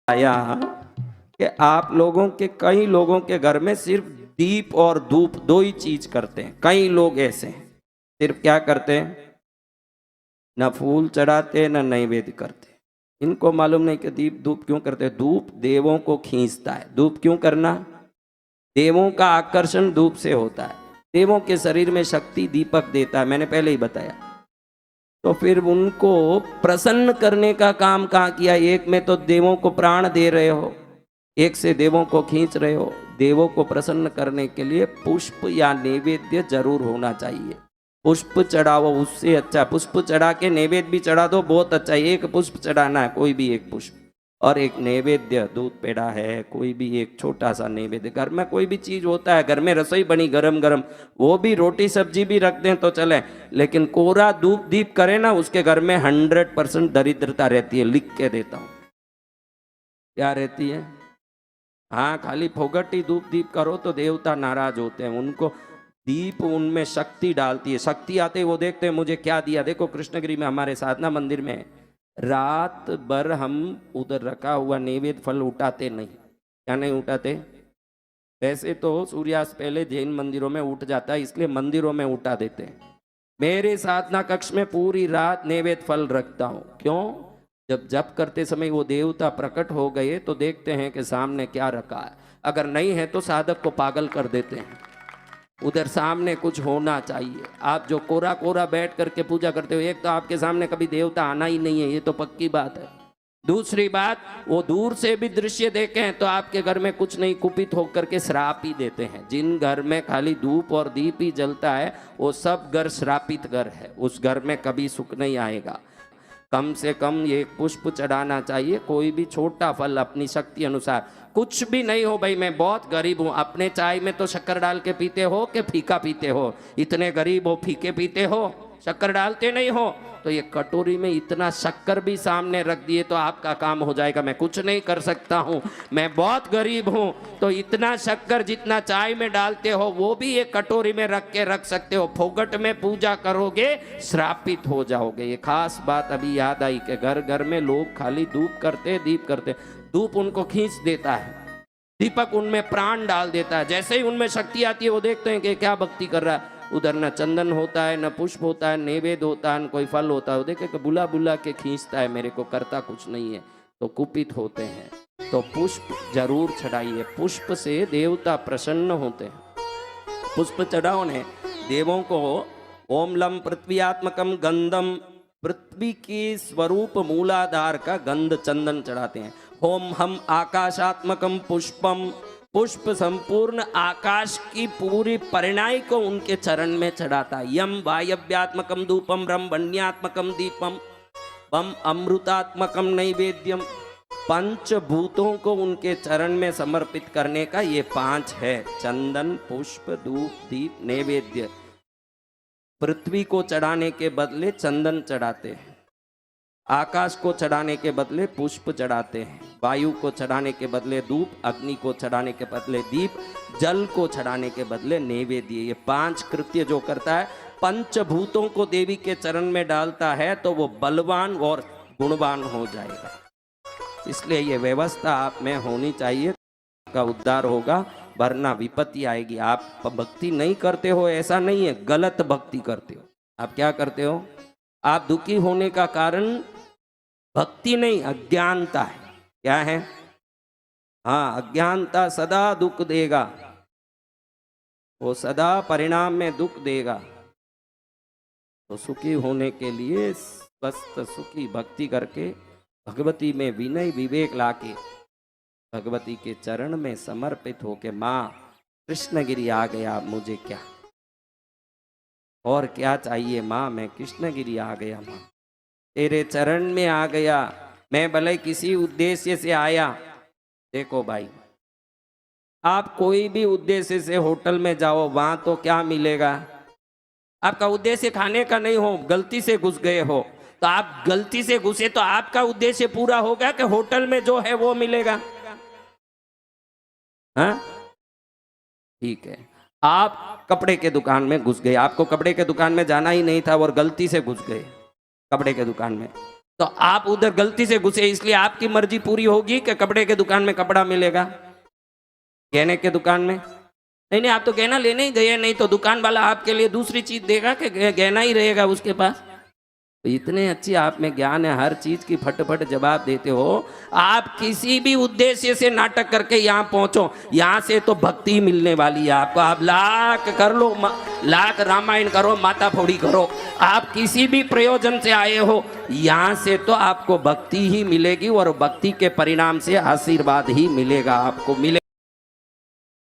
आया कि आप लोगों के कई लोगों के घर में सिर्फ दीप और धूप दो ही चीज करते हैं। कई लोग ऐसे हैं, सिर्फ क्या करते हैं, न फूल चढ़ाते न नैवेद्य करते। इनको मालूम नहीं कि दीप धूप क्यों करते। धूप देवों को खींचता है। धूप क्यों करना? देवों का आकर्षण धूप से होता है। देवों के शरीर में शक्ति दीपक देता है, मैंने पहले ही बताया। तो फिर उनको प्रसन्न करने का काम कहाँ किया? एक में तो देवों को प्राण दे रहे हो, एक से देवों को खींच रहे हो। देवों को प्रसन्न करने के लिए पुष्प या नैवेद्य जरूर होना चाहिए। पुष्प चढ़ाओ, उससे अच्छा पुष्प चढ़ा के नैवेद्य भी चढ़ा दो, बहुत अच्छा। एक पुष्प चढ़ाना है, कोई भी एक पुष्प, और एक नैवेद्य, दूध पेड़ा है, कोई भी एक छोटा सा नैवेद्य। घर में कोई भी चीज होता है, घर में रसोई बनी गरम गरम, वो भी रोटी सब्जी भी रख दें तो चले, लेकिन कोरा धूप दीप करे ना, उसके घर में 100% दरिद्रता रहती है। लिख के देता हूं। क्या रहती है? हाँ, खाली फोगटी धूप दीप करो तो देवता नाराज होते हैं। उनको दीप उनमें शक्ति डालती है। शक्ति आते वो देखते हैं मुझे क्या दिया। देखो कृष्णगिरी में हमारे साधना मंदिर में रात भर हम उधर रखा हुआ नैवेद्य फल उठाते नहीं। क्या नहीं उठाते? वैसे तो सूर्यास्त पहले जैन मंदिरों में उठ जाता है, इसलिए मंदिरों में उठा देते हैं। मेरे साधना कक्ष में पूरी रात नैवेद्य फल रखता हूं। क्यों? जब जप करते समय वो देवता प्रकट हो गए तो देखते हैं कि सामने क्या रखा है। अगर नहीं है तो साधक को पागल कर देते हैं। उधर सामने कुछ होना चाहिए। आप जो कोरा कोरा बैठ करके पूजा करते हो, एक तो आपके सामने कभी देवता आना ही नहीं है, ये तो पक्की बात है। दूसरी बात, वो दूर से भी दृश्य देखें तो आपके घर में कुछ नहीं, कुपित होकर के श्राप ही देते हैं। जिन घर में खाली धूप और दीप ही जलता है वो सब घर श्रापित घर है। उस घर में कभी सुख नहीं आएगा। कम से कम ये पुष्प चढ़ाना चाहिए, कोई भी छोटा फल अपनी शक्ति अनुसार। कुछ भी नहीं हो भाई, मैं बहुत गरीब हूँ, अपने चाय में तो शक्कर डाल के पीते हो कि फीका पीते हो? इतने गरीब हो, फीके पीते हो, शक्कर डालते नहीं हो। तो ये कटोरी में इतना शक्कर भी सामने रख दिए तो आपका काम हो जाएगा। मैं कुछ नहीं कर सकता हूँ, मैं बहुत गरीब हूँ, तो इतना शक्कर जितना चाय में डालते हो वो भी एक कटोरी में रख के रख सकते हो। फोगट में पूजा करोगे श्रापित हो जाओगे। ये खास बात अभी याद आई कि घर घर में लोग खाली धूप करते, दीप करते। धूप उनको खींच देता है, दीपक उनमें प्राण डाल देता है। जैसे ही उनमें शक्ति आती है वो देखते हैं कि क्या भक्ति कर रहा है। उधर न चंदन होता है, न पुष्प होता है, नैवेद्य होता है, न कोई फल होता है। वो देखे कि बुला बुला के खींचता है, मेरे को करता कुछ नहीं है, तो कुपित होते हैं। तो पुष्प जरूर चढ़ाइए, पुष्प से देवता प्रसन्न होते हैं। पुष्प चढ़ाओ ने देवों को। ओम लम पृथ्वीआत्मकम गंधम, पृथ्वी की स्वरूप मूलाधार का गंध चंदन चढ़ाते हैं। ओम हम आकाशात्मकम पुष्पम, पुष्प संपूर्ण आकाश की पूरी परिणाई को उनके चरण में चढ़ाता। यम वायव्यात्मकम धूपम, ब्रह्मण्यात्मकम दीपम, बम अमृतात्मकम नैवेद्यम। पंचभूतों को उनके चरण में समर्पित करने का ये 5 है: चंदन, पुष्प, धूप, दीप, नैवेद्य। पृथ्वी को चढ़ाने के बदले चंदन चढ़ाते हैं, आकाश को चढ़ाने के बदले पुष्प चढ़ाते हैं, वायु को चढ़ाने के बदले धूप, अग्नि को चढ़ाने के बदले दीप, जल को चढ़ाने के बदले नैवेद्य। ये 5 कृत्य जो करता है, पंचभूतों को देवी के चरण में डालता है तो वो बलवान और गुणवान हो जाएगा। इसलिए ये व्यवस्था आप में होनी चाहिए, का उद्धार होगा, वरना विपत्ति आएगी। आप भक्ति नहीं करते हो ऐसा नहीं है, गलत भक्ति करते हो। आप क्या करते हो? आप दुखी होने का कारण भक्ति नहीं, अज्ञानता है। क्या है? हाँ, अज्ञानता सदा दुख देगा, वो सदा परिणाम में दुख देगा। तो सुखी होने के लिए स्वस्थ सुखी भक्ति करके भगवती में विनय विवेक लाके भगवती के चरण में समर्पित होके, माँ कृष्णगिरी आ गया, मुझे क्या और क्या चाहिए माँ, मैं कृष्णगिरी आ गया, माँ तेरे चरण में आ गया, मैं भले किसी उद्देश्य से आया। देखो भाई, आप कोई भी उद्देश्य से होटल में जाओ, वहां तो क्या मिलेगा? आपका उद्देश्य खाने का नहीं हो, गलती से घुस गए हो, तो आप गलती से घुसे तो आपका उद्देश्य पूरा होगा कि होटल में जो है वो मिलेगा? हाँ, ठीक है। आप कपड़े के दुकान में घुस गए, आपको कपड़े के दुकान में जाना ही नहीं था और गलती से घुस गए कपड़े के दुकान में, तो आप उधर गलती से घुसे, इसलिए आपकी मर्जी पूरी होगी कि कपड़े के दुकान में कपड़ा मिलेगा, गहने के दुकान में नहीं। नहीं, आप तो गहना लेने ही गए, नहीं तो दुकान वाला आपके लिए दूसरी चीज देगा कि गहना ही रहेगा उसके पास। तो इतने अच्छी आप में ज्ञान है, हर चीज की फटाफट जवाब देते हो। आप किसी भी उद्देश्य से नाटक करके यहाँ पहुंचो, यहाँ से तो भक्ति मिलने वाली है आपको। आप लाख कर लो, लाख रामायण करो, माता फोड़ी करो, आप किसी भी प्रयोजन से आए हो, यहाँ से तो आपको भक्ति ही मिलेगी और भक्ति के परिणाम से आशीर्वाद ही मिलेगा, आपको मिले।